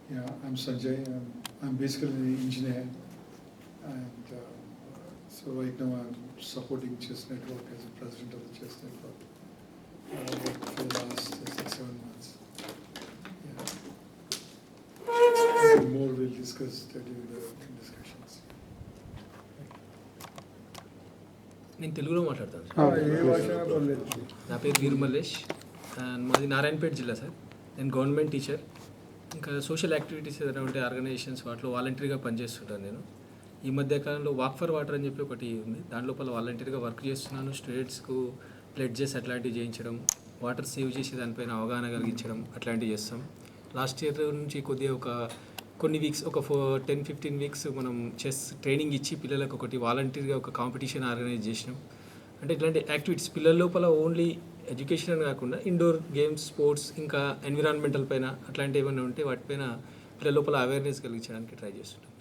Yeah, I'm Sanjay. I'm basically an engineer, and so right now I'm supporting Chess Network as the president of the Chess Network for the last 6-7 months. Yeah. And more we'll discuss during the discussions. నేను తెలుగులో మాట్లాడతాను ఏ భాష పర్లేదు. నా పేరు వీర్ Mallesh and మాది నారాయణపేట జిల్లా sir. నేను గవర్నమెంట్ టీచర్. ఇంకా సోషల్ యాక్టివిటీస్ ఏదైనా ఉంటే ఆర్గనైజేషన్స్ వాటిలో వాలంటరీగా పనిచేస్తుంటాను నేను. ఈ మధ్యకాలంలో వాక్ ఫర్ వాటర్ అని చెప్పి ఒకటి ఉంది, దాని లోపల వాలంటరీగా వర్క్ చేస్తున్నాను. స్టూడెంట్స్కు ప్లెడ్జెస్ అట్లాంటివి చేయించడం, వాటర్ సేవ్ చేసి దానిపైన అవగాహన కలిగించడం అట్లాంటివి చేస్తాం. లాస్ట్ ఇయర్ నుంచి కొద్దిగా కొన్ని వీక్స్ 10-15 వీక్స్ మనం చెస్ ట్రైనింగ్ ఇచ్చి పిల్లలకు ఒకటి వాలంటీర్గా ఒక కాంపిటీషన్ ఆర్గనైజ్ చేసినాం. అంటే ఇట్లాంటి యాక్టివిటీస్ పిల్లల లోపల ఓన్లీ ఎడ్యుకేషన్ అని కాకుండా ఇండోర్ గేమ్స్, స్పోర్ట్స్, ఇంకా ఎన్విరాన్మెంటల్ పైన అట్లాంటివి ఏమైనా ఉంటే వాటిపైన పిల్లల లోపల అవేర్నెస్ కలిగించడానికి ట్రై చేస్తుంటాం.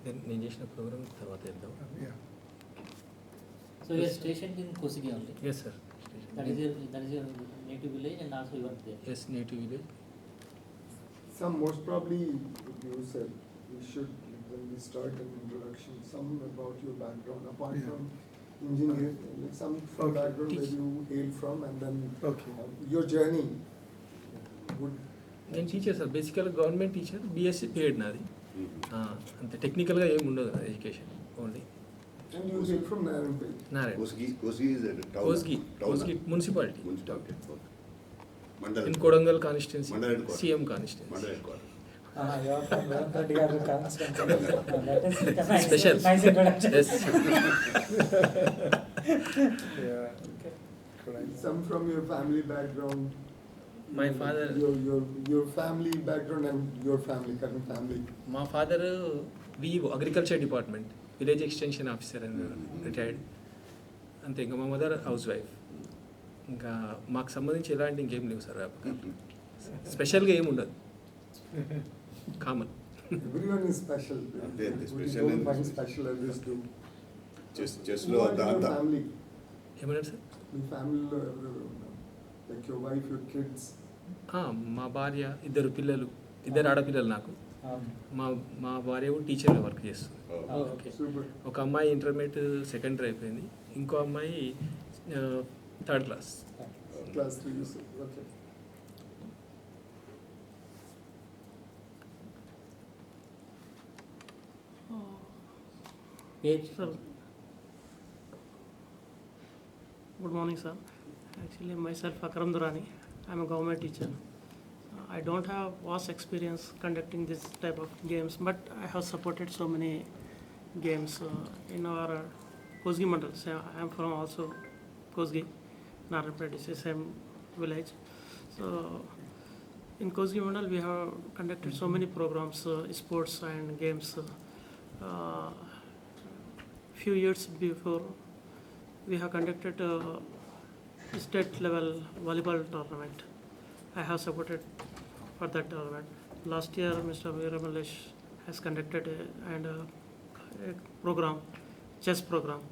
దెన్ నేను చేసిన ప్రోగ్రామ్ తర్వాత వెళ్దాం. So you are stationed in Kosigi only? Yes sir. That is your native village, and also you are there? Yes, native village. Some most probably you said we should, when we start an introduction, some about your background apart from engineer, like some from background where you hail from, and then your journey would. నేను teacher sir, బేసికల్గా government teacher, BSc period నాది. అంతే టెక్నికల్గా ఏమి ఉండదు నా education, only. And you hail from Narayanpet? Narayana. Kosgi is a town. Kosgi municipality. Okay. Mandal. In Kodangal constituency. Mandal headquarters. CM constituency. Mandal headquarters. You are from Reddy constituency. That is nice. Special. Nice introduction. Yes. Yeah. Okay. Some from your family background. My father. Your family background and your family, current family. మా father VEO, agriculture department, village extension officer అని retired. అంతే. ఇంకా మా mother house wife. ఇంకా మాకు సంబంధించి ఎలాంటి ఇంకేం లేవు సార్. స్పెషల్గా ఏమి ఉండదు, common. Everyone is special. They We special don't in find special others do. Chess Who lo are your family? ఏమన్నారు సార్? మీ ఫ్యామిలీలో like your wife, your kids. మా భార్య, 2 పిల్లలు, 2 ఆడపిల్లలు నాకు. మా భార్య కూడా టీచర్గా వర్క్ చేస్తుంది. Okay. Super. ఒక అమ్మాయి ఇంటర్మీడియట్ సెకండరీ అయిపోయింది, ఇంకో అమ్మాయి 3rd class. Class 3, you said. Okay. Page. Sir, good morning, sir. Actually, myself Akram Durrani. I'm a government teacher. I don't have vast experience conducting this type of games, but I have supported so many games in our Kosgi Mandal. So I am from also Kosgi, Narayanpet is the same village. So in Kosgi Mandal, we have conducted so many programs, sports and games. Few years before, we have conducted a state level volleyball tournament. I have supported for that tournament. Last year, Mr. Veera Malesh has conducted a program, chess program.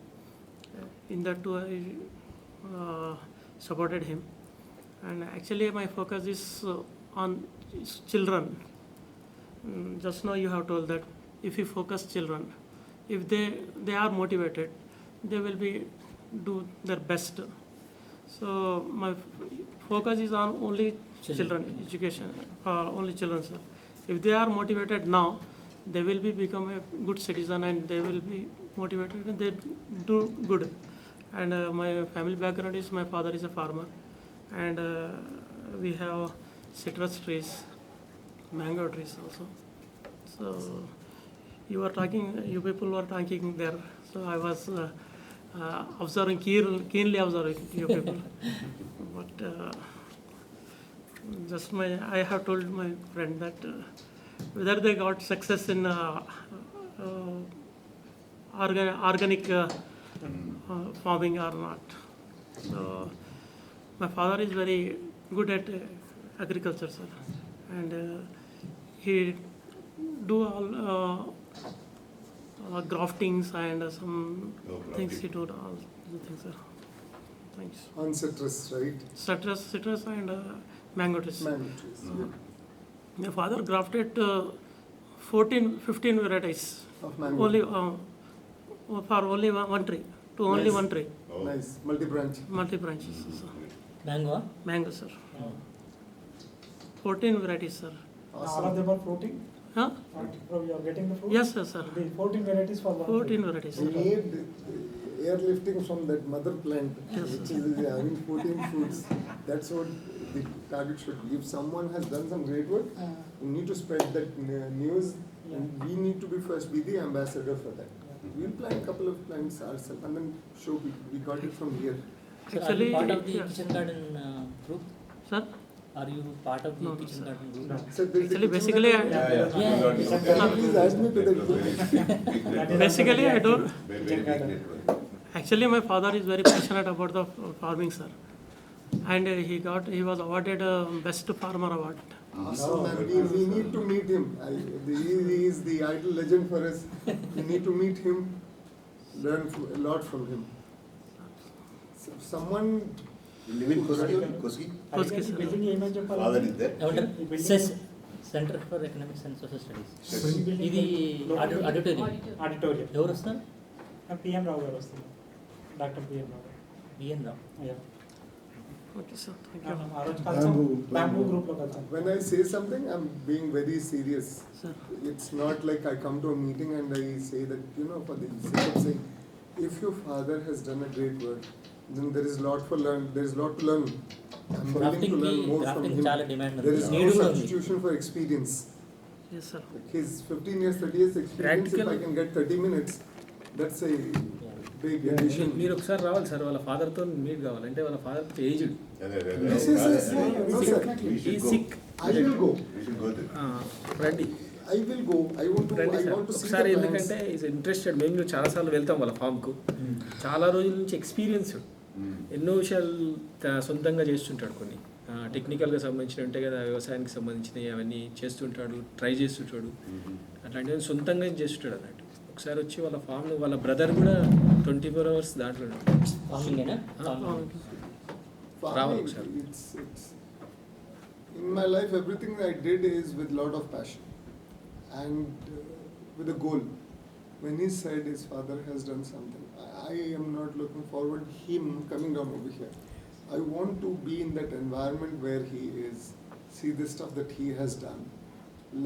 In that too, I supported him. And actually, my focus is on children. Just now you have told that if you focus children, if they are motivated, they will do their best. So my focus is on only children education, only children, sir. If they are motivated now, they will become a good citizen, and they will be motivated and they do good. And my family background is, my father is a farmer, and we have citrus trees, mango trees also. So you people were talking there, so I was observing, keenly observing you people. But I have told my friend that whether they got success in organic farming or not. So my father is very good at agriculture, sir, and he do all graftings and some things he do, all the things, sir. Thanks. On citrus, right? Citrus and mango trees. Mango trees. Uh, My father grafted 14, 15 varieties. Of mango. Only for only one tree. To only Nice. one tree. Oh. Nice, multi-branch. Multi branches. Sir. Mango? Mango, sir. Oh. 14 varieties, sir. All of Awesome. them are fruiting? Huh? You are getting the fruit? Yes, sir. The 14 varieties for one 14 tree. varieties. We need airlifting from that mother plant, Yes, which sir. is having 14 fruits. That's what the target should be. If someone has done some great work, we need to spread that news, and we need to be first, be the ambassador for that. We'll plant a couple of plants ourselves and then show people we got it from here. So are Actually, you part of the yeah. kitchen garden group? Sir? Are you part of the No, kitchen sir. garden group? So there's a Actually, kitchen basically, garden. Yeah. Please add me to that group. Basically, I don't. Very, very big network. Actually, my father is very passionate about the farming, sir. And he was awarded Best Farmer Award. Awesome, man. We need to meet him. He is the idol legend for us. We need to meet him, learn a lot from him. So someone, You live in Koski only? Koski? Koski, sir. Building ఏమని చెప్పాలి? Father is there? ఏమంటారు? CESS centre for economics and social studies. ఇది auditorium. Auditorium ఎవరు వస్తారు? PM రావు గారు వస్తున్నారు, doctor PM రావు గారు. B N Rao. Yeah. Okay, sir. Thank you. ఆ రోజు కలిసాం, బ్యాంబూ గ్రూప్ లో కలిసాం. when I say something, I'm being very serious. Sir. It's not like I come to a meeting and I say that, for the sake of saying, if your father has done a great work, then there is lot to learn. I'm willing to learn more from him. చాలా demand There is no ఉంది. substitution for experience. Yes, sir. Like his 15 years, 30 years experience, if Practical- I can get 30 minutes, that's a big addition. మీరు ఒకసారి రావాలి sir, వాళ్ళ ఫాదర్తో meet కావాలి. అంటే వాళ్ళ father aged, Yes, no, sir. We ఈ should go. Sick. I will go. We should go there. రండి I will go. I want to రండి see సార్ ఒకసారి. the plants. ఎందుకంటే ఈజ్ ఇంట్రెస్టెడ్. మేము చాలాసార్లు వెళ్తాం వాళ్ళ ఫామ్కు. చాలా రోజుల నుంచి ఎక్స్పీరియన్స్, ఎన్నో విషయాలు సొంతంగా చేస్తుంటాడు. కొన్ని టెక్నికల్గా సంబంధించినవి ఉంటాయి కదా, వ్యవసాయానికి సంబంధించినవి అవన్నీ చేస్తుంటాడు, ట్రై చేస్తుంటాడు. అట్లాంటివి సొంతంగా చేస్తుంటాడు అన్నట్టు. ఒకసారి వచ్చి వాళ్ళ ఫామ్లో వాళ్ళ బ్రదర్ కూడా 24 hours దాంట్లో ఫార్మింగేనా? Travel, Farming, sir. it's in my life, everything I did is with lot of passion and with a goal. When he said his father has done something, I am not looking forward him coming down over here. I want to be in that environment where he is, see the stuff that he has done,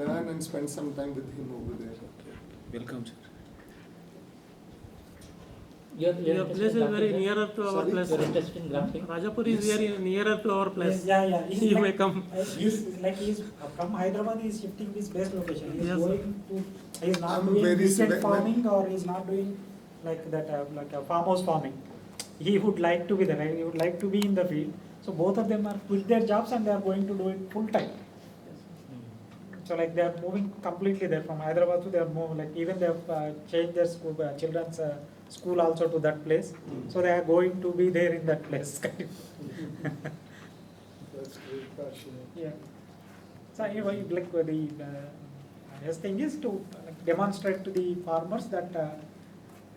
learn and spend some time with him over there. Welcome sir. Your place is very nearer to our Sorry? place. You're interested in grafting? Rajapur is very nearer to our place. Yeah. You may come. He's from Hyderabad. He's shifting his base location. He's Yes, going to. He's not I'm doing very weekend when- farming, or he's not doing like that, like a farmhouse farming. He would like to be there. He would like to be in the field. So both of them are quit their jobs and they are going to do it full time. So like they are moving completely there from Hyderabad to they are moving, like even they have changed their school, children's school also to that place. So they are going to be there in that place. That's great passion. Yeah. So anyway, like the his thing is to demonstrate to the farmers that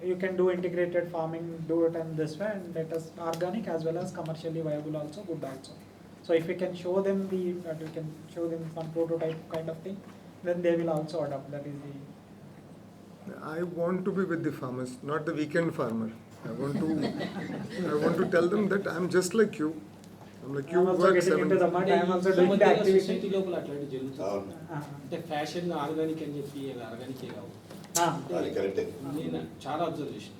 you can do integrated farming, do it in this way, and that is organic as well as commercially viable also, good also. So if we can show them we can show them some prototype kind of thing, then they will also adopt. That is the. I want to be with the farmers, not the weekend farmer. I want to tell them that I'm just like you. I'm like you I'm also work getting 7. into the mud. I'm also doing the activity. Society లోపల అట్లాంటివి జరుగుతుంది. అవును. అంటే fashion organic అని చెప్పి ఆర్గానికే కావు. అది కరెక్టే. నేను చాలా అబ్జర్వ్ చేసిన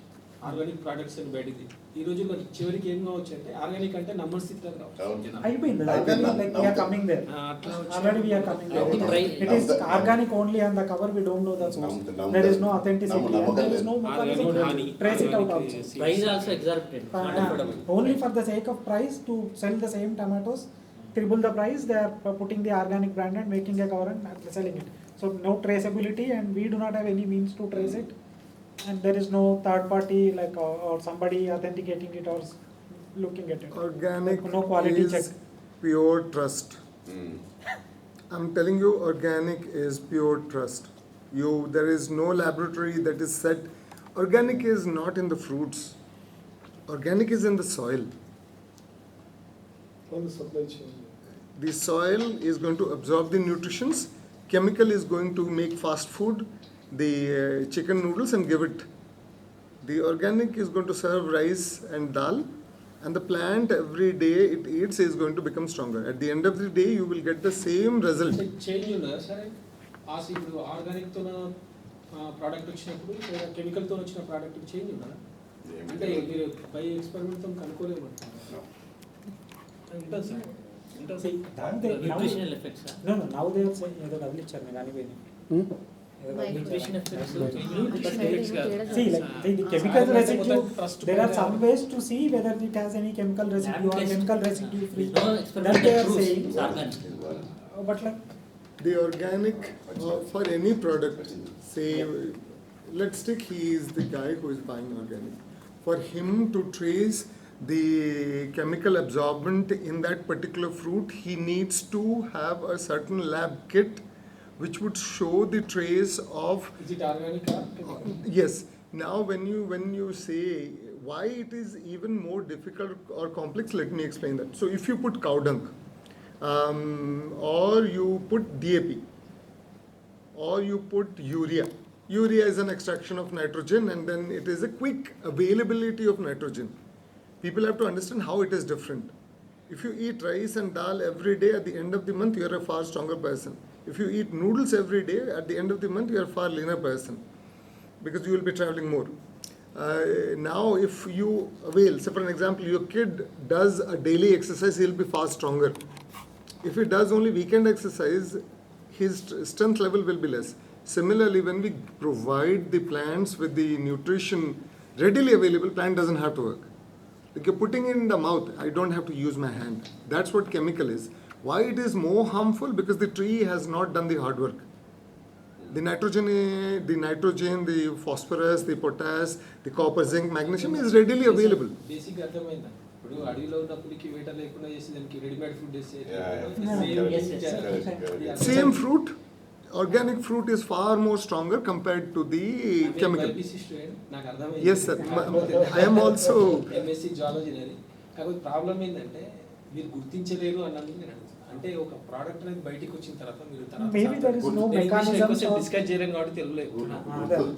ఆర్గానిక్ ప్రోడక్ట్స్ అని బయటికి. ఈ రోజుల్లో చివరికి ఏం కావచ్చు అంటే ఆర్గానిక్ అంటే నంబర్ స్థితిలో రావచ్చు. అవును. అయిపోయింది. Like we are coming there. అట్లా Already we are coming there. అవును. It is organic only on the cover. We don't know the source. There is no authenticity. And there is no mechanism to trace it out also. Price also exorbitant, not affordable. Only for the sake of price to sell the same tomatoes, triple the price, they are putting the organic brand and making a cover and selling it. So no traceability, and we do not have any means to trace it. And there is no third party like or somebody authenticating it or looking at it. Organic No quality is check. pure trust. Mm. I'm telling you, organic is pure trust. There is no laboratory that is set. Organic is not in the fruits. Organic is in the soil. On the supply chain. the soil is going to absorb the nutrients, chemical is going to make fast food, the chicken noodles and give it. The organic is going to serve rice and dal, and the plant every day it eats is going to become stronger. At the end of the day, you will get the same result. Change ఉన్నదా సరే ఇప్పుడు ఆర్గానిక్తో product వచ్చినప్పుడు కెమికల్తో వచ్చిన product change ఉన్నదా అంటే మీరు by ఎక్స్పెరిమెంట్తో కనుక్కోలేము ఉంటుంది sir See, they, now, Nutritional effects. no, now they are saying ఏదో డబ్బులు ఇచ్చారు మీరు అనిపోయింది. Nutrition effects. See, like the chemical residue, there are some ways to see whether it has any chemical residue or chemical residue free. No That experiment they are proves saying. it's organic. But like, The organic for any product, say, let's take he is the guy who is buying organic. For him to trace the chemical absorbent in that particular fruit, he needs to have a certain lab kit which would show the trace of. Is it organic or Yes. Now when you say why it is even more difficult or complex, let me explain that. So if you put cow dung, or you put DAP, or you put urea. Urea is an extraction of nitrogen, and then it is a quick availability of nitrogen. People have to understand how it is different. If you eat rice and dal every day, at the end of the month, you are a far stronger person. If you eat noodles every day, at the end of the month, you are a far leaner person, because you will be traveling more. Now, if you avail, say for an example, your kid does a daily exercise, he will be far stronger. If he does only weekend exercise, his strength level will be less. Similarly, when we provide the plants with the nutrition readily available, plant doesn't have to work. Like you're putting it in the mouth, I don't have to use my hand. That's what chemical is. Why it is more harmful? Because the tree has not done the hard work. The nitrogen, the phosphorus, the potash, the copper, zinc, magnesium is readily available. Basic అర్థమైందా ఇప్పుడు అడవిలో ఉన్న పులికి వేట లేకుండా చేసి దానికి readymade food Same fruit, organic fruit is far more stronger compared to the chemical. నాకు అర్థమైంది Yes, sir. I am also. MSc zoology అనేది కాకపోతే ప్రాబ్లం ఏంటంటే మీరు గుర్తించలేరు అన్నది నేను అడుగుతాను అంటే ఒక ప్రోడక్ట్ అనేది బయటికి వచ్చిన తర్వాత మీరు Maybe there is no mechanism of- discuss చేయలేను కాబట్టి తెలుగులేదు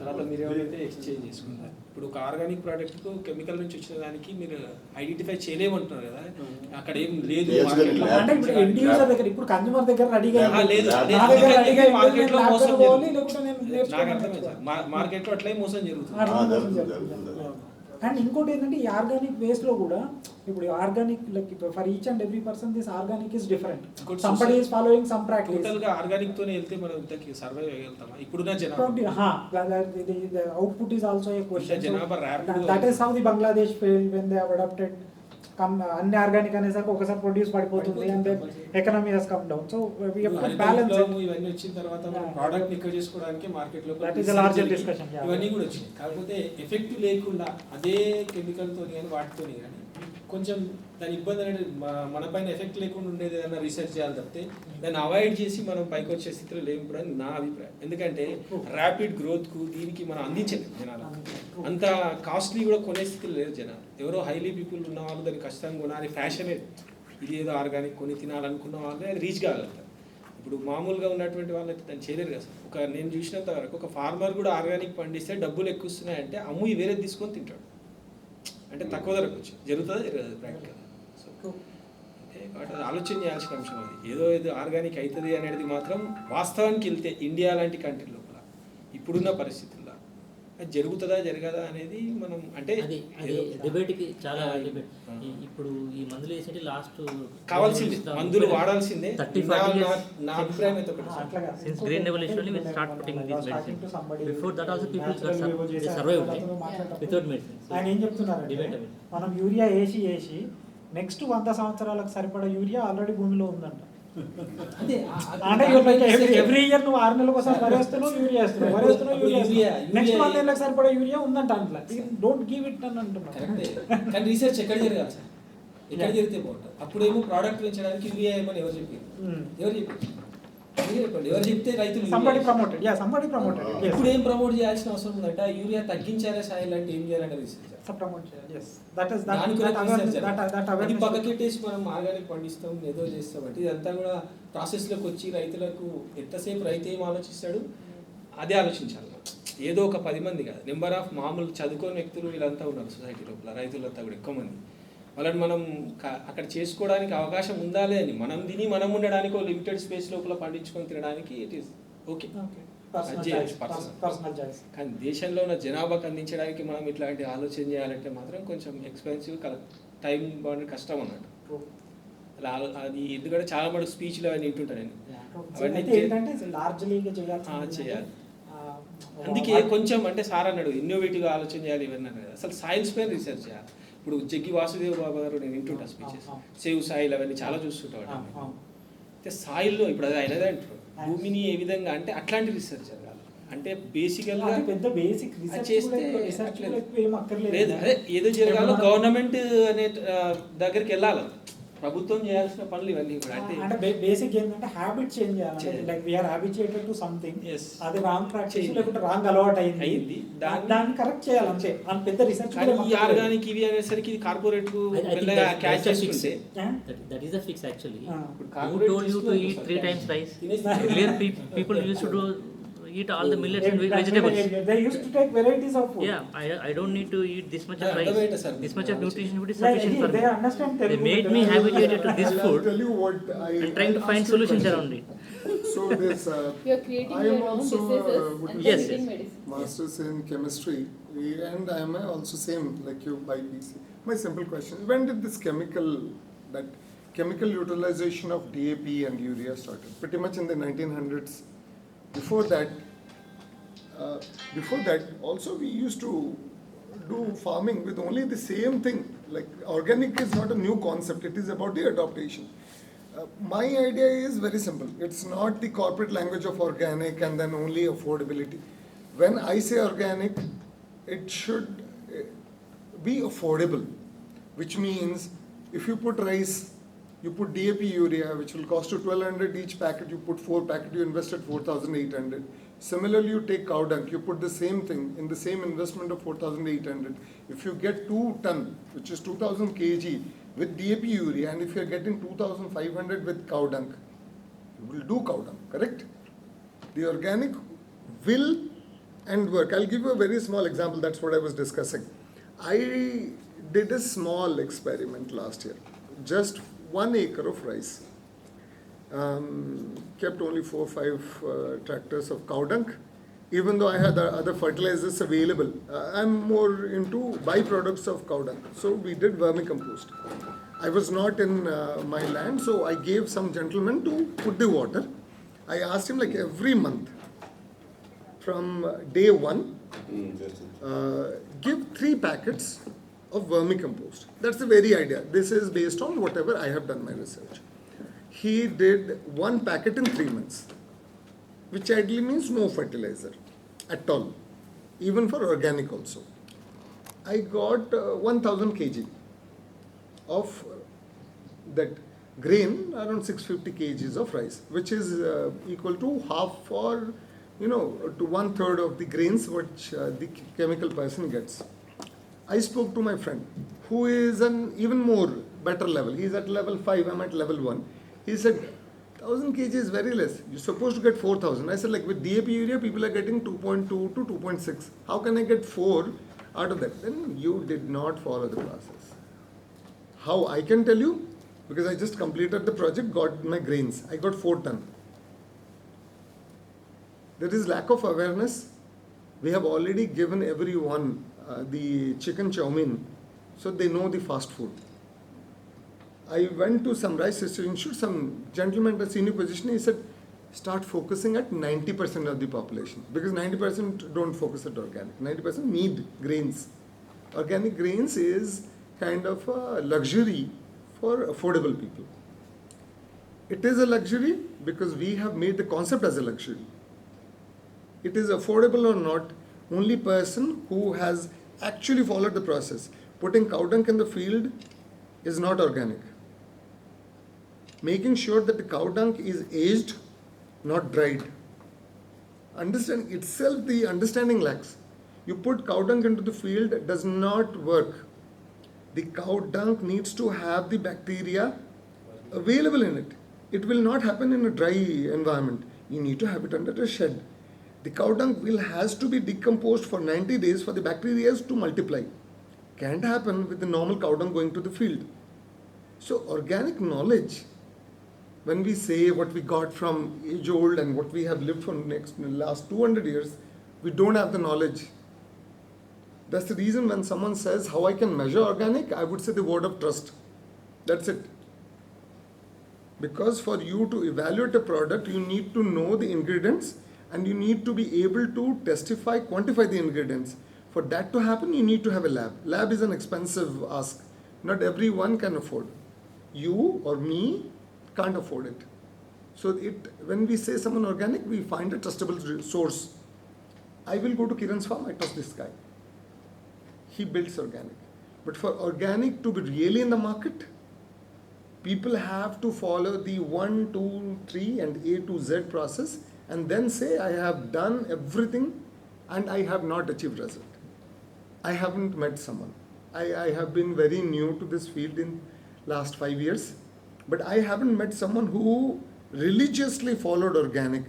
తర్వాత మీరు ఏమైతే ఎక్స్చేంజ్ చేసుకుంటారు ఇప్పుడు ఒక ఆర్గానిక్ ప్రోడక్ట్ కు కెమికల్ నుంచి వచ్చిన దానికి మీరు ఐడెంటిఫై చేయలేమంటున్నారు కదా అక్కడ ఏం లేదు Yes, market లో. అంటే ఇప్పుడు end user దగ్గర, ఇప్పుడు కన్జ్యూమర్ దగ్గర రెడీగా లేదు నా దగ్గర రెడీగా మార్కెట్ లో మోసం పోవాలి, జరుగుతుంది. లేకుంటే నేను నాకు అర్థమైంది నేర్చుకోవాలి. సార్ మార్కెట్ లో అట్లే మోసం జరుగుతుంది అండ్ ఇంకోటి ఏంటంటే ఈ ఆర్గానిక్ వేస్ట్ లో కూడా ఇప్పుడు organic like for each and every person this organic is different. Somebody is following some practice. Total గా ఆర్గానిక్ తోనే వెళ్తే మనం ఇంతకి సర్వైవ్ చేయగలుగుతామా ఇప్పుడున్న జనాభా output is also a question. జనాభా rapid that is how the Bangladesh fail when they have adopted అన్ని ఆర్గానిక్ అనేసరికి ఒకసారి ప్రొడ్యూస్ పడిపోతుంది and economy has come down. So we have to balance it. ఇవన్నీ వచ్చిన తర్వాత మనం ప్రోడక్ట్ ఎక్కువ చేసుకోవడానికి మార్కెట్ లో That is a larger discussion, yeah. ఇవన్నీ కూడా వచ్చినాయి కాకపోతే ఎఫెక్టివ్ లేకుండా అదే కెమికల్ తోని కానీ వాటితోని కానీ కొంచెం దాని ఇబ్బంది అనేది మన పైన ఎఫెక్ట్ లేకుండా ఉండేది ఏదైనా రీసెర్చ్ చేయాలి తప్పితే దాన్ని అవాయిడ్ చేసి మనం పైకి వచ్చే స్థితిలో లేవు కూడా అని నా అభిప్రాయం. ఎందుకంటే ర్యాపిడ్ గ్రోత్కు దీనికి మనం అందించలేదు జనాలు, అంత కాస్ట్లీ కూడా కొనే స్థితిలో లేదు జనాలు. ఎవరో హైలీ పీపుల్ ఉన్న వాళ్ళు దాన్ని ఖచ్చితంగా కొనాలి, ఫ్యాషనే ఇది ఏదో ఆర్గానిక్ కొని తినాలనుకున్న వాళ్ళే అది రీచ్ కాగలుగుతారు. ఇప్పుడు మామూలుగా ఉన్నటువంటి వాళ్ళు అయితే దాన్ని చేయలేరు కదా సార్. నేను చూసినంత వరకు ఒక ఫార్మర్ కూడా ఆర్గానిక్ పండిస్తే డబ్బులు ఎక్కువ వస్తున్నాయంటే అమ్ము వేరేది తీసుకొని తింటాడు, అంటే తక్కువ ధరకు వచ్చి జరుగుతుందా జరగదు ప్రాక్టికల్. సో అంటే ఆలోచన చేయాల్సిన అంశం అది. ఏదో ఆర్గానిక్ అవుతుంది అనేది మాత్రం వాస్తవానికి వెళ్తే ఇండియా లాంటి కంట్రీ లోపల ఇప్పుడున్న పరిస్థితుల్లో అది జరుగుతుందా జరగదా అనేది మనం అంటే డిబేట్కి చాలా డిబేట్. ఇప్పుడు ఈ మందులు వేసేటి లాస్ట్ కావాల్సిందే, మందులు వాడాల్సిందే. 30-40 years. నా అభిప్రాయం అయితే ఒకటి సార్. అట్లాగా Since Green Revolution only we start putting these medicines. Before that also people survived without medicines. ఆయన ఏం చెప్తున్నారంటే Debate అవి. మనం యూరియా వేసి నెక్స్ట్ 100 సంవత్సరాలకు సరిపడా యూరియా ఆల్రెడీ భూమిలో ఉందంట. అంటే ఎవ్రీ ఇయర్ నువ్వు 6 నెలలకు ఒకసారి వరేస్తున్నావు యూరియా నెక్స్ట్ 100 నెలలకు సరిపడా యూరియా ఉందంట. అట్లా డోంట్ గివ్ ఇట్ అని అంటున్నాను. కరెక్టే, కానీ రీసెర్చ్ ఎక్కడ జరగాలి సార్? ఎక్కడ జరిగితే బాగుంటుంది? అప్పుడేమో ప్రోడక్ట్ పెంచడానికి యూరియా ఏమని ఎవరు చెప్పారు? మీరే చెప్పండి, ఎవరు చెప్తే రైతులు Somebody urea promoted, yeah, somebody promoted it, yes. ఇప్పుడు ఏం ప్రమోట్ చేయాల్సిన అవసరం ఉందంటే యూరియా తగ్గించారే సాయిల్ అంటే ఏం చేయాలంటే research So promote, yes. That is, that దాని గురించి awareness, research that అది awareness. పక్కకెట్టేసి మనం ఆర్గానిక్ పండిస్తాం ఏదో చేస్తాం అంటే ఇదంతా కూడా ప్రాసెస్లోకి వచ్చి రైతులకు ఎంతసేపు రైతు ఏం ఆలోచిస్తాడు అదే ఆలోచించాలి. ఏదో ఒక 10 మంది కాదు, నెంబర్ ఆఫ్ మామూలు చదువుకోని వ్యక్తులు వీళ్ళంతా ఉన్నారు సొసైటీ లోపల, రైతులంతా కూడా ఎక్కువ మంది. వాళ్ళని మనం అక్కడ చేసుకోవడానికి అవకాశం ఉండాలి అని మనం తిని మనం ఉండడానికి లిమిటెడ్ స్పేస్ లోపల పండించుకొని తినడానికి it is okay. Personal choice. కానీ దేశంలో ఉన్న జనాభాకు అందించడానికి మనం ఇట్లాంటి ఆలోచన చేయాలంటే మాత్రం కొంచెం ఎక్స్పెన్సివ్, టైం బాగుంది, కష్టం అన్నట్టు. అలా అది ఎందుకంటే చాలా మటుకు స్పీచ్లు అవన్నీ వింటుంటాను నేను. అవన్నీ చేయాలి. అందుకే కొంచెం అంటే సార్ అన్నాడు ఇన్నోవేటివ్గా ఆలోచన చేయాలి ఇవన్నీ అన్నాడు. అసలు సైన్స్ పైన రీసెర్చ్ చేయాలి. ఇప్పుడు జగ్గి వాసుదేవ్ బాబా గారు నేను వింటుంటా స్పీచెస్, సేవ్ సాయిల్ అవన్నీ చాలా చూస్తుంటాడు. అయితే సాయిల్లో ఇప్పుడు అది అయినదే అంటారు భూమిని ఏ విధంగా అంటే అట్లాంటి రీసెర్చ్ జరగాలి. అంటే బేసికల్గా పెద్ద బేసిక్ చేస్తే లేదు, అదే ఏదో జరగాలో గవర్నమెంట్ అనే దగ్గరికి వెళ్ళాలి. ప్రభుత్వం చేయాల్సిన పనులు ఇవన్నీ కూడా అంటే బేసిక్ ఏంటంటే హ్యాబిట్ చేంజ్ చేయాలి. Like we are habituated to something, అది రాంగ్ ప్రాక్టీస్ లేకుంటే రాంగ్ అలవాటు అయింది, దాన్ని కరెక్ట్ చేయాలి అంతే. అని పెద్ద రీసెర్చ్ ఈ ఆర్గానిక్ ఇవి అనేసరికి కార్పొరేట్ క్యాచ్ చేసుకుంటే that is the fix actually. Who told you to eat 3 times rice? Earlier people used to eat all the millets and vegetables. They used to take varieties of food. Yeah, I don't need to eat this much of rice. This much of nutrition would be Yeah, sufficient for they me. understand They Telugu made better. me habituated to this I'll food tell you what and trying to find solutions around it. So this, You're creating I am your own also diseases and Yes, creating yes. medicine. masters in chemistry, and I am also same like you by PC. My simple question: when did this chemical utilization of DAP and urea started? Pretty much in the 1900s. Before that, also we used to do farming with only the same thing. Like organic is not a new concept; it is about the adaptation. My idea is very simple. It's not the corporate language of organic and then only affordability. When I say organic, it should be affordable, which means if you put rice, you put DAP urea, which will cost you 1,200 each packet, you put 4 packets, you invested 4,800. Similarly, you take cow dung, you put the same thing in the same investment of 4,800. If you get 2 ton, which is 2,000 kg with DAP urea, and if you are getting 2,500 with cow dung, you will do cow dung, correct? The organic will and work. I'll give you a very small example. That's what I was discussing. I did a small experiment last year, just 1 acre of rice. Kept only 4 or 5 tractors of cow dung, even though I had other fertilizers available. I'm more into byproducts of cow dung. So we did vermicompost. I was not in my land, so I gave some gentleman to put the water. I asked him like every month, from day 1, give 3 packets of vermicompost. That's the very idea. This is based on whatever I have done my research. He did 1 packet in 3 months, which ideally means no fertilizer at all, even for organic also. I got 1,000 kg of that grain, around 650 kgs of rice, which is equal to half or to 1/3 of the grains which the chemical person gets. I spoke to my friend who is an even more better level. He is at level 5, I'm at level 1. He said, 1,000 kg is very less. You're supposed to get 4,000. I said, like with DAP urea, people are getting 2.2 to 2.6. How can I get 4 out of that? Then you did not follow the process. How I can tell you? Because I just completed the project, got my grains. I got 4 ton. There is lack of awareness. We have already given everyone the chicken chow mein, so they know the fast food. I went to some rice research institute, some gentleman at a senior position, he said, start focusing at 90% of the population, because 90% don't focus at organic. 90% need grains. Organic grains is kind of a luxury for affordable people. It is a luxury because we have made the concept as a luxury. It is affordable or not, only person who has actually followed the process. Putting cow dung in the field is not organic. Making sure that the cow dung is aged not dried. Understand itself, the understanding lacks. You put cow dung into the field, it does not work. The cow dung needs to have the bacteria available in it. It will not happen in a dry environment. You need to have it under a shed. The cow dung has to be decomposed for 90 days for the bacteria to multiply. Can't happen with the normal cow dung going to the field. So organic knowledge, when we say what we got from age old and what we have lived for last 200 years, we don't have the knowledge. That's the reason when someone says how I can measure organic, I would say the word of trust. That's it. Because for you to evaluate a product, you need to know the ingredients and you need to be able to quantify the ingredients. For that to happen, you need to have a lab. Lab is an expensive ask. Not everyone can afford. You or me can't afford it. So when we say someone organic, we find a trustable source. I will go to Kiran's farm, I trust this guy. He builds organic. But for organic to be really in the market, people have to follow the 1, 2, 3 and A to Z process and then say I have done everything and I have not achieved result. I haven't met someone. I have been very new to this field in last 5 years, but I haven't met someone who religiously followed organic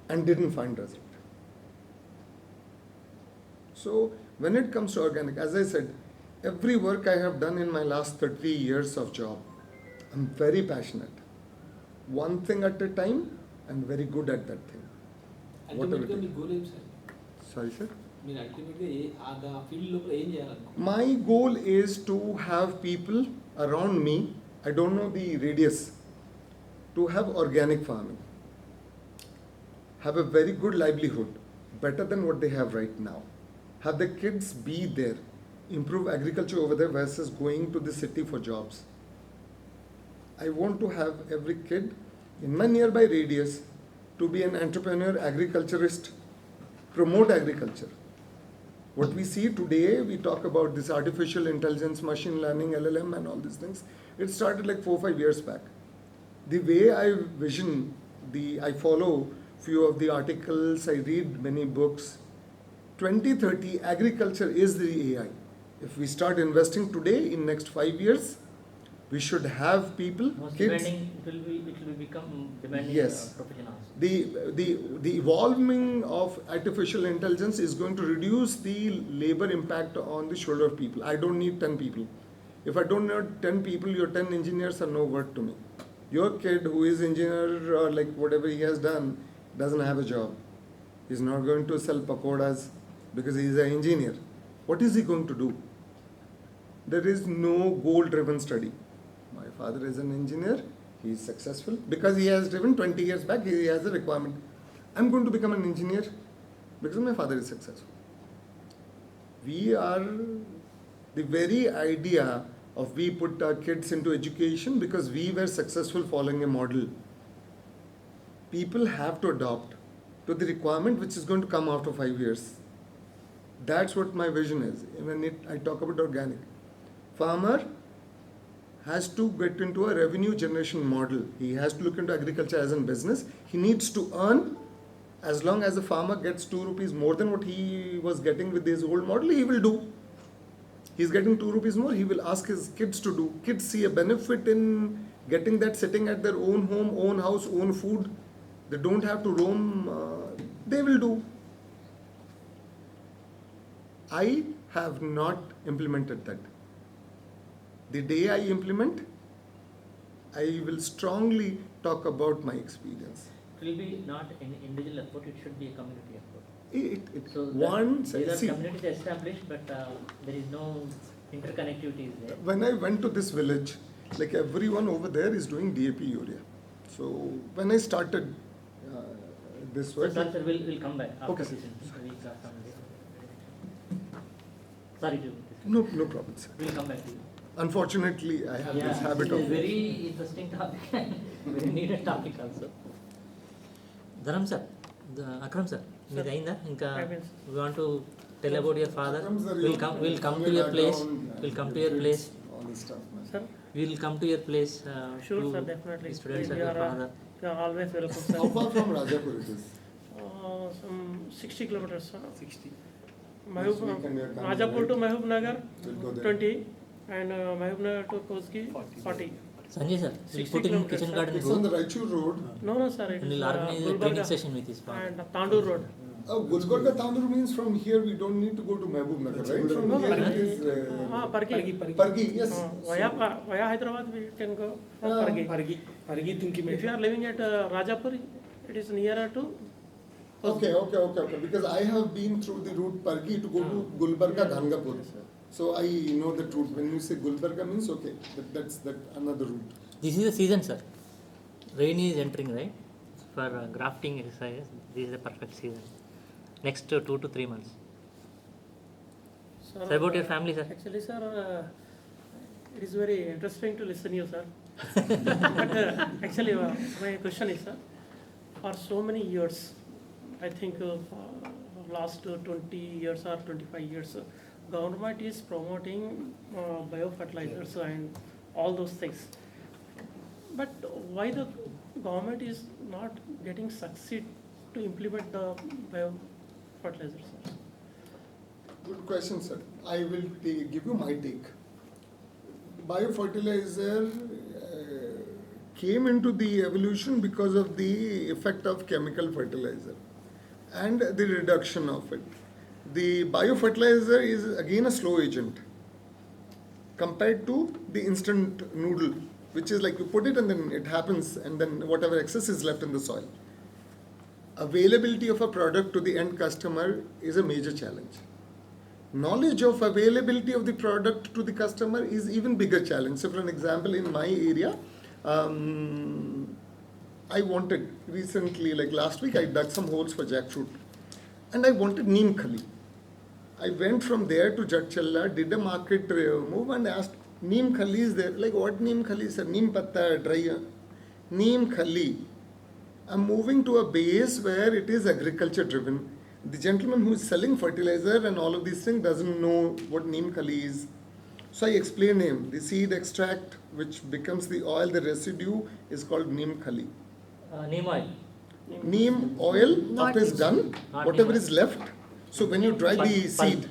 and didn't find result. So when it comes to organic, as I said, every work I have done in my last 30 years of job, I'm very passionate. One thing at a time and very good at that thing. Ultimately, me goal ఏం sir? Sorry, sir? మీరు ultimately ఆ field లోపల ఏం చేయాలనుకుంటున్నారు? My goal is to have people around me, I don't know the radius, to have organic farming, have a very good livelihood, better than what they have right now. Have the kids be there, improve agriculture over there versus going to the city for jobs. I want to have every kid in my nearby radius to be an entrepreneur, agriculturist, promote agriculture. What we see today, we talk about this artificial intelligence, machine learning, LLM and all these things. It started like 4 or 5 years back. The way I vision, I follow few of the articles, I read many books. 2030, agriculture is the AI. If we start investing today, in next 5 years, we should have people, Most kids. demanding, it will become demanding Yes. profession also. The evolving of artificial intelligence is going to reduce the labor impact on the shoulder of people. I don't need 10 people. If I don't need 10 people, your 10 engineers are no worth to me. Your kid who is engineer or like whatever he has done doesn't have a job. He's not going to sell pakoras because he is an engineer. What is he going to do? There is no goal-driven study. My father is an engineer. He is successful because he has driven 20 years back. He has a requirement. I'm going to become an engineer because my father is successful. We are the very idea of we put our kids into education because we were successful following a model. People have to adopt to the requirement which is going to come after 5 years. That's what my vision is. When I talk about organic, farmer has to get into a revenue generation model. He has to look into agriculture as a business. He needs to earn. As long as the farmer gets 2 rupees more than what he was getting with his old model, he will do. He's getting 2 rupees more, he will ask his kids to do. Kids see a benefit in getting that sitting at their own home, own house, own food. They don't have to roam, they will do. I have not implemented that. The day I implement, I will strongly talk about my experience. It will be not an individual effort, it should be a community effort. So these are communities established, but there is no interconnectivity is there. When I went to this village, like everyone over there is doing DAP urea. So when I started this So work, sir, we'll come back after Okay, this. sir. We'll start from there. Sorry to. no problem, sir. We'll come back to you. Unfortunately, I have this habit it is of. very interesting topic and very needed topic also. Dharam sir, Akram sir, మీది అయిందా ఇంకా we want to tell about your father. We'll come to your place. We'll come to your place. All this stuff, man. Sir, We'll come to your place. sure to sir, definitely. the students and We your are, father. You are always welcome, sir. How far from Rajapur it is? Some 60 kilometers, sir. 60. Next week and we are coming, Rajapur right? to Mahbub Nagar, We'll go there. 20, and Mahbub Nagar to Koski, 40. Sanjay sir, we'll 60 put in kilometers, kitchen sir. garden It's on the road Raichur road. No, sir, it and is we'll organize a training Gulbarga session with his father. and Tandur Road. Oh, Gulbarga Tandur means from here we don't need to go to Mehboob Nagar, right? From No, here it is Pargi. Pargi, yes. Via Hyderabad, we can go Pargi. If you are living at Rajapur, it is nearer to. Okay. Because I have been through the route Pargi to go to Gulbarga, Gangapur. Yes, sir. So I know the route. When you say Gulbarga means okay, that's another route. This is the season, sir. Rain is entering, right? For grafting exercises, this is the perfect season. Next 2 to 3 months. Sir, So about your family, sir? Actually, sir, it is very interesting to listen you, sir. But actually, my question is, sir, for so many years, I think last 20 years or 25 years, government is promoting biofertilizers and all those things. But why the government is not getting succeed to implement the biofertilizers, sir? Good question, sir. I will give you my take. Biofertilizer came into the evolution because of the effect of chemical fertilizer and the reduction of it. The biofertilizer is again a slow agent compared to the instant noodle, which is like you put it and then it happens, and then whatever excess is left in the soil. Availability of a product to the end customer is a major challenge. Knowledge of availability of the product to the customer is even bigger challenge. So for an example, in my area, I wanted recently, like last week, I dug some holes for jackfruit, and I wanted neem khali. I went from there to Jatchalla, did a market move, and asked, neem khali is there? Like, what neem khali, sir? Neem patta, dry. Neem khali. I'm moving to a base where it is agriculture driven. The gentleman who is selling fertilizer and all of these things doesn't know what neem khali is. So I explained him, the seed extract which becomes the oil, the residue is called neem khali. Neem oil. Neem oil, Not up is done, Not whatever neem is left. So when you dry the seed,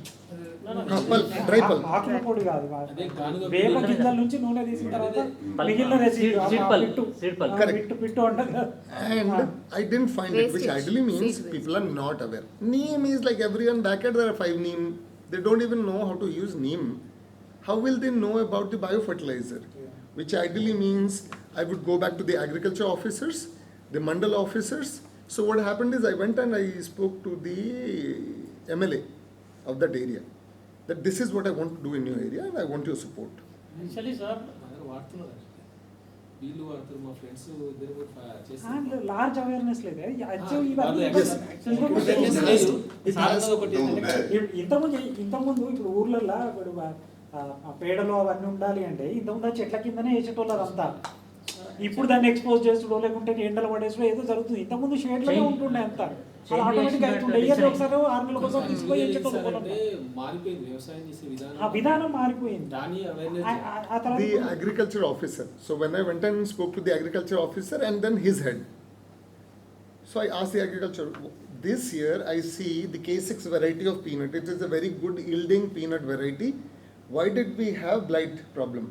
pulp, dry pulp. ఆకుల పొడి కాదు అదే గానుగ వేప గింజలు గింజల నుంచి నూనె తీసిన తర్వాత Pulp. మిగిలిన residue Seed pulp. Seed pulp. Correct. పిట్టు ఉంటుంది కదా. And I didn't find it, which Wastage. ideally means Seed people are not aware. Neem is like everyone back at there are 5 neem. They don't even know how to use neem. How will they know about the biofertilizer? Which ideally means I would go back to the agriculture officers, the mandal officers. So what happened is I went and I spoke to the MLA of that area. That this is what I want to do in your area and I want your support. Actually, sir, వాడుతున్నారు వీళ్ళు వాడుతారు మా friends ఇద్దరు కూడా and large awareness లేదు వాళ్ళు ఇంతకుముందు ఇప్పుడు ఊర్లలో ఇప్పుడు ఆ పేడలో అవన్నీ ఉండాలి అంటే ఇంతకుముందు ఆ చెట్ల కిందనే వేసేటోళ్ళు అంతా. ఇప్పుడు దాన్ని ఎక్స్పోజ్ చేసుడో లేకుంటే ఎండలు పడేసో ఏదో జరుగుతుంది. ఇంతకుముందు షేడ్లోనే ఉంటుండే అంతా. అది ఆటోమేటిక్గా అవుతుండే. ఇయర్లీ ఒకసారి 6 నెలల కోసం తీసుకొని వేసేటోళ్ళు పొలం. మారిపోయింది వ్యవసాయం చేసే ఆ విధానం మారిపోయింది. దాని అవేర్నెస్ ఆ తర్వాత The agriculture officer. So when I went and spoke to the agriculture officer and then his head. So I asked the agriculture, this year I see the K6 variety of peanut. It is a very good yielding peanut variety. Why did we have blight problem?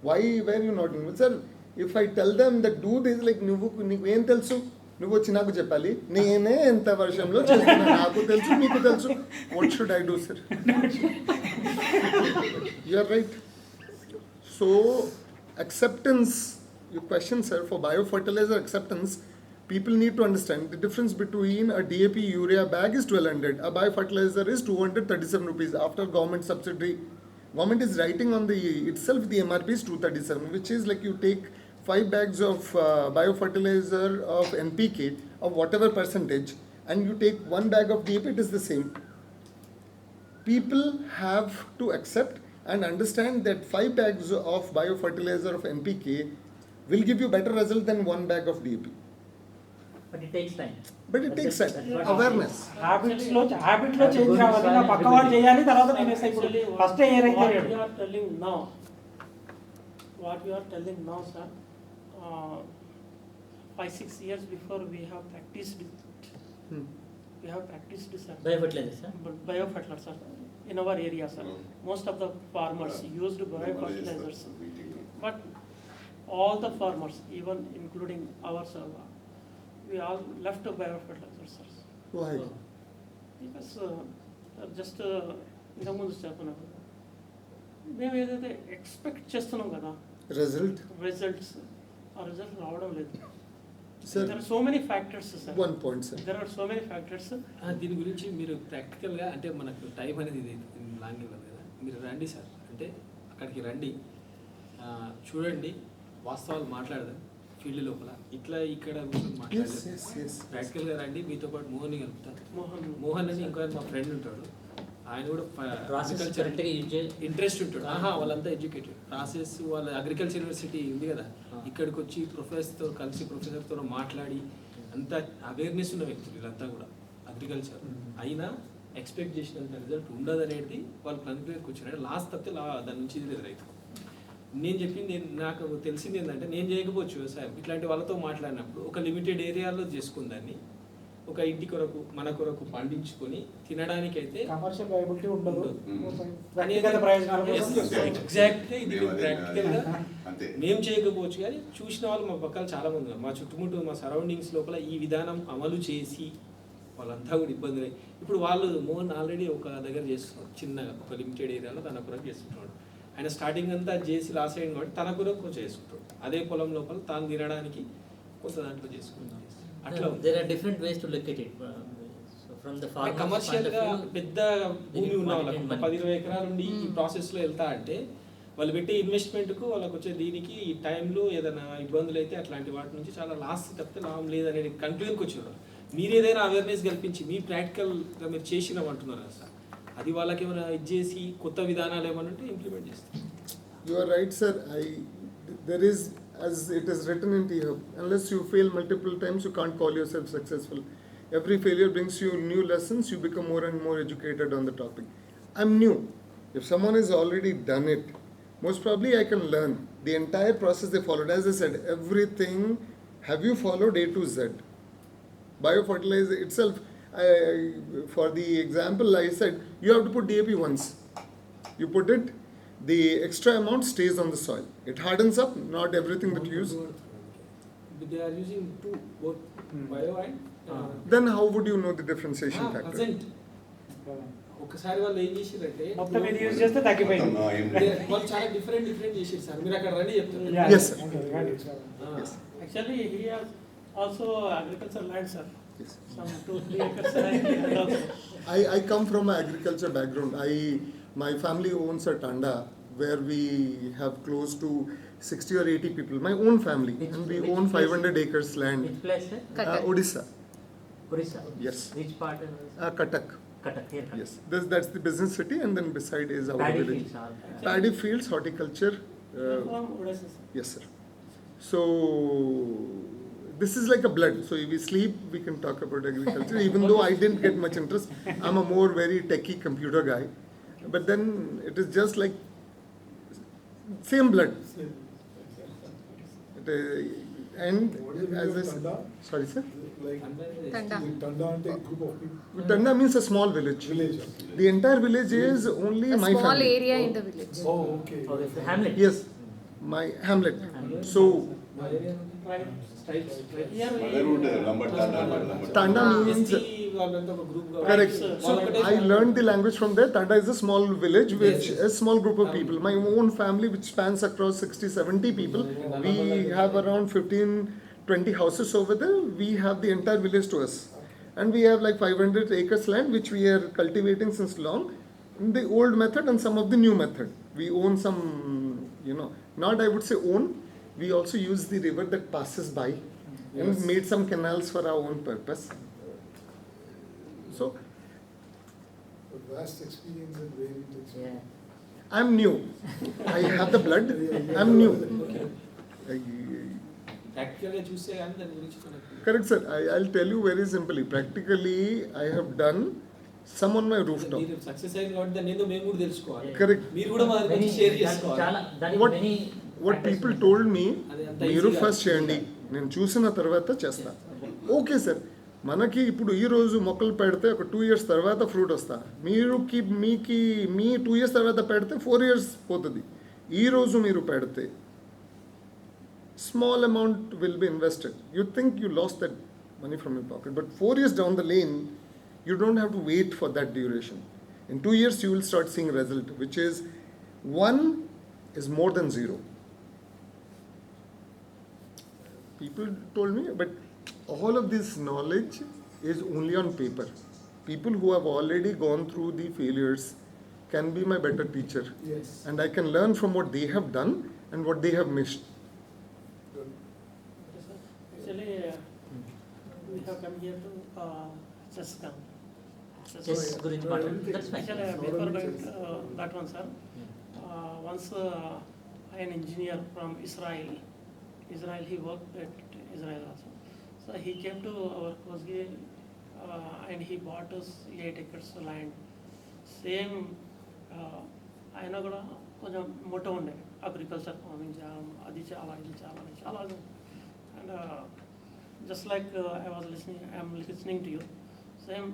Why were you not in? Sir, if I tell them that do this, like నువ్వు ఏం తెలుసు, నువ్వు వచ్చి నాకు చెప్పాలి, నేనే ఎంత వర్షంలో చేస్తున్నా, నాకు తెలుసు, నీకు తెలుసు. What should I do, sir? You are right. So acceptance, your question, sir, for biofertilizer acceptance, people need to understand the difference between a DAP urea bag is 1200, a biofertilizer is 237 rupees after government subsidy. Government is writing on the itself the MRP is 237, which is like you take 5 bags of biofertilizer of NPK of whatever percentage and you take 1 bag of DAP, it is the same. People have to accept and understand that 5 bags of biofertilizer of NPK will give you better result than 1 bag of DAP. But it takes time. But it takes time. Awareness. Habits లో change కావాలి. నా పక్కవాడు చేయాలి, తర్వాత నేను వేస్తా. ఇప్పుడు first ఏరైతే what you are telling now, sir, 5-6 years before we have practiced it. Hmm. We have practiced this, sir. Biofertilizer, sir. Biofertilizer in our area, sir. Most of the farmers used biofertilizers, but all the farmers, even including ours, we all left biofertilizers, sir. Why? Because just ఇంతకుముందు చెప్పినప్పుడు మేము ఏదైతే expect చేస్తున్నాం కదా Result? Results ఆ result రావడం లేదు. Sir, There are so many factors, sir. one point, sir. There are so many factors. దీని గురించి మీరు ప్రాక్టికల్గా అంటే మనకు టైం అనేది ఇది లాంగ్ ఇవ్వదు కదా, మీరు రండి సార్, అంటే అక్కడికి రండి, చూడండి, వాస్తవాలు మాట్లాడదాం ఫీల్డ్ లోపల, ఇట్లా ఇక్కడ కూర్చొని మాట్లాడదాం. Yes. ప్రాక్టికల్గా రండి, మీతో పాటు మోహన్ని కలుపుతాను. మోహన్ మోహన్ అని ఇంకో మా ఫ్రెండ్ ఉంటాడు, ఆయన కూడా ప్రాసెస్ అగ్రికల్చర్ కరెక్ట్గా యూజ్ చేయాలి. ఇంట్రెస్ట్ ఉంటాడు. వాళ్ళంతా ఎడ్యుకేటెడ్, ప్రాసెస్ వాళ్ళ అగ్రికల్చర్ యూనివర్సిటీ ఉంది కదా, ఇక్కడికి వచ్చి ప్రొఫెసర్తో మాట్లాడి అంతా అవేర్నెస్ ఉన్న వ్యక్తులు వీళ్ళంతా కూడా అగ్రికల్చర్ అయినా ఎక్స్పెక్ట్ చేసినంత రిజల్ట్ ఉండదు అనేది వాళ్ళు కన్క్లూజన్కి వచ్చారు. లాస్ట్ తప్పితే దాని నుంచి ఇది లేదు రైతు. నేను చెప్పింది నాకు తెలిసింది ఏంటంటే, నేను చేయకపోవచ్చు వ్యవసాయం, ఇట్లాంటి వాళ్ళతో మాట్లాడినప్పుడు ఒక లిమిటెడ్ ఏరియాలో చేసుకుందాన్ని, ఒక ఇంటి కొరకు మన కొరకు పండించుకొని తినడానికి అయితే కమర్షియల్ వైబిలిటీ ఉండదు. అనేది వ్యక్తిగత ప్రయోజనాల కోసం ఎగ్జాక్ట్గా ఇది మేము అదే ప్రాక్టికల్గా అంతే. మేము చేయకపోవచ్చు, కానీ చూసిన వాళ్ళు మా పక్కన చాలా మంది ఉన్నారు, మా చుట్టుముట్టు మా సరౌండింగ్స్ లోపల ఈ విధానం అమలు చేసి వాళ్ళంతా కూడా ఇబ్బంది. ఇప్పుడు వాళ్ళు మోహన్ ఆల్రెడీ ఒక దగ్గర చేస్తున్నాడు, చిన్నగా ఒక లిమిటెడ్ ఏరియాలో తన కొరకు చేస్తున్నాడు. ఆయన స్టార్టింగ్ అంతా చేసి లాస్ అయింది కాబట్టి తన కొరకు కొంచెం చేసుకుంటాడు, అదే పొలం లోపల తాను తినడానికి కొంత దాంట్లో చేసుకుంటాడు. అట్లా There are different ways to look at it. So from the farmer's commercial point గా of view, పెద్ద భూమి ఉన్న వాళ్ళకి 10-20 ఎకరాల నుండి ఈ ప్రాసెస్ లో వెళ్తా అంటే వాళ్ళు పెట్టే ఇన్వెస్ట్మెంట్ కు వాళ్ళకి వచ్చే దీనికి ఈ టైంలో ఏదైనా ఇబ్బందులు అయితే అట్లాంటి వాటి నుంచి చాలా లాస్ తప్పితే లాభం లేదనే కన్క్లూజన్కి వచ్చారు. మీరు ఏదైనా అవేర్నెస్ కల్పించి మీ ప్రాక్టికల్గా మీరు చేసినామంటున్నారు కదా సార్, అది వాళ్ళకి ఏమైనా ఇది చేసి కొత్త విధానాలు ఏమైనా ఉంటే ఇంప్లిమెంట్ చేస్తారు. You are right, sir. There is, as it is written in THUB, unless you fail multiple times, you can't call yourself successful. Every failure brings you new lessons, you become more and more educated on the topic. I'm new. If someone has already done it, most probably I can learn. The entire process they followed, as I said, everything, have you followed A to Z? Biofertilizer itself, for the example I said, you have to put DAP once. You put it, the extra amount stays on the soil. It hardens up, not everything that you use. They are using two, both bio and Then how would you know the differentiation factor? present. ఒకసారి వాళ్ళు ఏం చేసిరంటే మొత్తం ఇది use చేస్తే తగ్గిపోయింది. మొత్తం ఏం లేదు. వాళ్ళు చాలా డిఫరెంట్ చేశారు సార్, మీరు అక్కడ రండి చెప్తారు. Yes, sir. Yes. Actually, he has also agricultural land, sir. Yes. Some 2-3 acres land also. I come from an agriculture background. My family owns a tanda where we have close to 60 or 80 people. My own family, and we own 500 acres land. which place, sir? Odisha. Orissa. Yes. Which part? Cuttack. Cuttack, here. Cuttack. Yes. That's the business city, and then beside is our Paddy village. fields are. Paddy fields, horticulture. From Odisha, sir. Yes, sir. So this is like a blood. So if we sleep, we can talk about agriculture. Even though I didn't get much interest, I'm a more very techie computer guy. But then it is just like same blood. And as I said, sorry, sir. Tanda ante group of people. Tanda means a small village. The entire village is only A my small family. area in the village. Oh, okay. Okay, so Hamlet. Yes, my hamlet. So Right. Straight. అదే route, lumbar తాండా అంటారు, lumbar Tanda means. వాళ్ళంతా ఒక group Correct. So I learned the language from there. Tanda is a small village, which Yes. a small group of people. My own family, which spans across 60-70 people. We have around 15-20 houses over there. We have the entire village to us, and we have like 500 acres land, which we are cultivating since long. The old method and some of the new method. We own some, not I would say own. We also use the river that passes by, and made some canals for our own purpose. So A vast experience and varied experience. Yeah. I'm new. I have the blood. I'm new. ప్రాక్టికల్గా చూస్తే కానీ దాని గురించి మనకు Correct, sir. I'll tell you very simply. Practically, I have done some on my rooftop. మీరు success అయింది కాబట్టి దాన్ని ఏదో మేము కూడా తెలుసుకోవాలి. Correct. మీరు కూడా మా దగ్గర షేర్ That- చేసుకోవాలి. చాలా- that is What many what factors. people told me, అది అంత మీరు easy first కాదు. చేయండి, నేను చూసిన తర్వాత చేస్తా. ఓకే సార్, మనకి ఇప్పుడు ఈరోజు మొక్కలు పెడితే ఒక 2 years తర్వాత ఫ్రూట్ వస్తా. మీ 2 years తర్వాత పెడితే 4 years పోతుంది. ఈరోజు మీరు పెడితే small amount will be invested. You think you lost that money from your pocket, but 4 years down the lane, you don't have to wait for that duration. In 2 years, you will start seeing result, which is 1 is more than 0. People told me, but all of this knowledge is only on paper. People who have already gone through the failures can be my better teacher. Yes. And I can learn from what they have done and what they have missed. Actually, we have come here to CESS camp. Chess గురించి మాట్లాడండి. That's fine. Actually, before going to that one, sir, once an engineer from Israel, he worked at Israel also. So he came to our Kosgi and he bought us 8 acres land. Same, ఆయన కూడా కొంచెం Moto ఉండే agriculture farming అది చాలా and just like I'm listening to you, same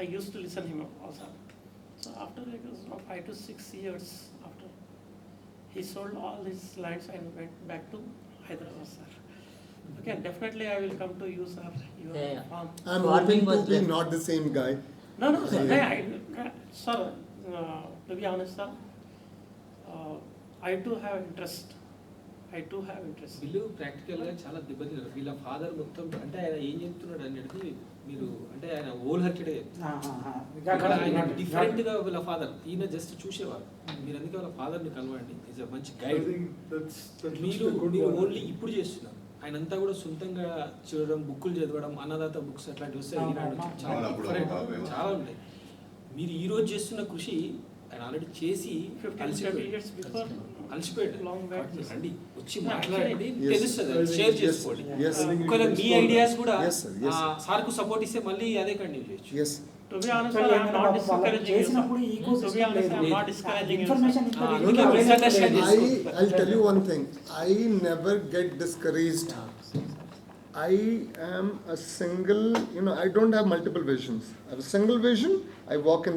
I used to listen him also. So after like 5 to 6 years after, he sold all his lands and went back to Hyderabad, sir. Okay, definitely I will come to you, sir, your farm. I'm Farming hoping to was be left. not the same guy. No, sir. Sir, to be honest, sir, I do have interest. వీళ్ళు ప్రాక్టికల్గా చాలా దెబ్బతిన్నారు. వీళ్ళ father మొత్తం అంటే ఆయన ఏం చెప్తున్నాడు అనేది మీరు అంటే ఆయన హోల్ హార్టెడ్ డిఫరెంట్గా వీళ్ళ ఫాదర్ ఈయన జస్ట్ చూసేవారు. మీరు అందుకే వాళ్ళ ఫాదర్ని కలవండి. ఈజ్ అ మంచి I guide. think that looks మీరు like a good మీరు one. ఓన్లీ ఇప్పుడు చేస్తున్నారు. ఆయన అంతా కూడా సొంతంగా చూడడం, బుక్కులు చదవడం, అన్నదాత బుక్స్ అట్లాంటివి వస్తాయి. ఈనాడు చాలా అవునప్పుడు different, బాగా చాలా ఉన్నాయి. మీరు ఈ రోజు చేస్తున్న కృషి ఆయన ఆల్రెడీ చేసి 15 years before, అలసిపోయాడు. long back. రండి వచ్చి మాట్లాడండి, Yes. తెలుస్తుంది, Yes. షేర్ చేసుకోండి. Yes. ఒకవేళ మీ ఐడియాస్ కూడా Yes, sir. Yes, sir. సార్కు సపోర్ట్ ఇస్తే మళ్ళీ అదే కంటిన్యూ చేయొచ్చు. Yes. To be honest, So, sir, I'm not discouraging you, చేసినప్పుడు sir. ఈకో To be honest, I'm not discouraging you, sir. Information అందుకే misunderstand I'll tell you one thing. I never get discouraged. I am a single, I don't have multiple visions. I have a single vision. I walk in